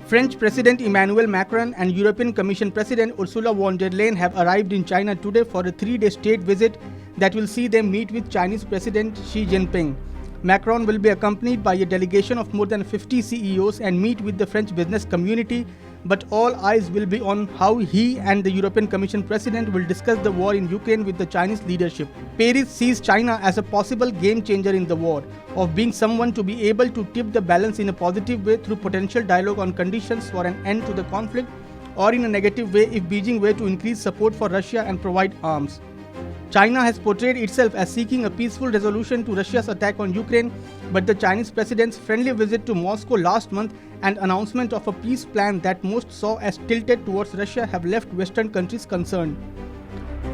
French President Emmanuel Macron and European Commission President Ursula von der Leyen have arrived in China today for a 3-day state visit that will see them meet with Chinese President Xi Jinping. Macron will be accompanied by a delegation of more than 50 CEOs and meet with the French business community, but all eyes will be on how he and the European Commission President will discuss the war in Ukraine with the Chinese leadership. Paris sees China as a possible game changer in the war, of being someone to be able to tip the balance in a positive way through potential dialogue on conditions for an end to the conflict, or in a negative way if Beijing were to increase support for Russia and provide arms. China has portrayed itself as seeking a peaceful resolution to Russia's attack on Ukraine, but the Chinese president's friendly visit to Moscow last month and announcement of a peace plan that most saw as tilted towards Russia have left Western countries concerned.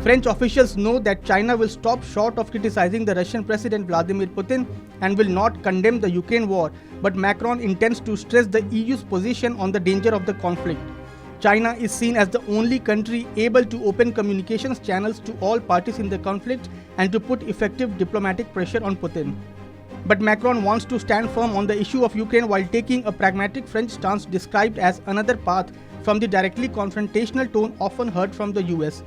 French officials know that China will stop short of criticizing the Russian President Vladimir Putin and will not condemn the Ukraine war, but Macron intends to stress the EU's position on the danger of the conflict. China is seen as the only country able to open communications channels to all parties in the conflict and to put effective diplomatic pressure on Putin. But Macron wants to stand firm on the issue of Ukraine while taking a pragmatic French stance described as another path from the directly confrontational tone often heard from the US.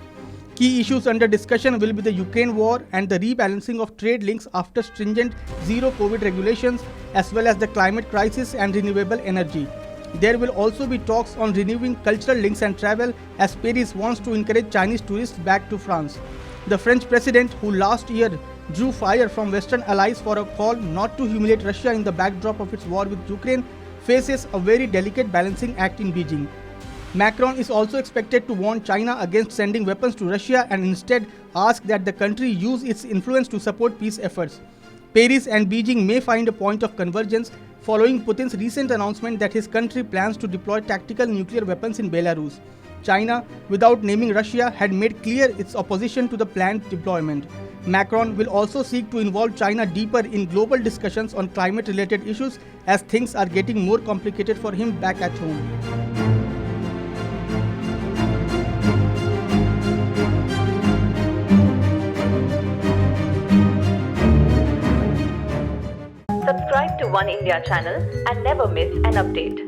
Key issues under discussion will be the Ukraine war and the rebalancing of trade links after stringent zero-COVID regulations, as well as the climate crisis and renewable energy. There will also be talks on renewing cultural links and travel, as Paris wants to encourage Chinese tourists back to France. The French president, who last year drew fire from Western allies for a call not to humiliate Russia in the backdrop of its war with Ukraine, faces a very delicate balancing act in Beijing. Macron is also expected to warn China against sending weapons to Russia and instead ask that the country use its influence to support peace efforts. Paris and Beijing may find a point of convergence following Putin's recent announcement that his country plans to deploy tactical nuclear weapons in Belarus. China, without naming Russia, had made clear its opposition to the planned deployment. Macron will also seek to involve China deeper in global discussions on climate-related issues as things are getting more complicated for him back at home. Subscribe to Oneindia channel and never miss an update.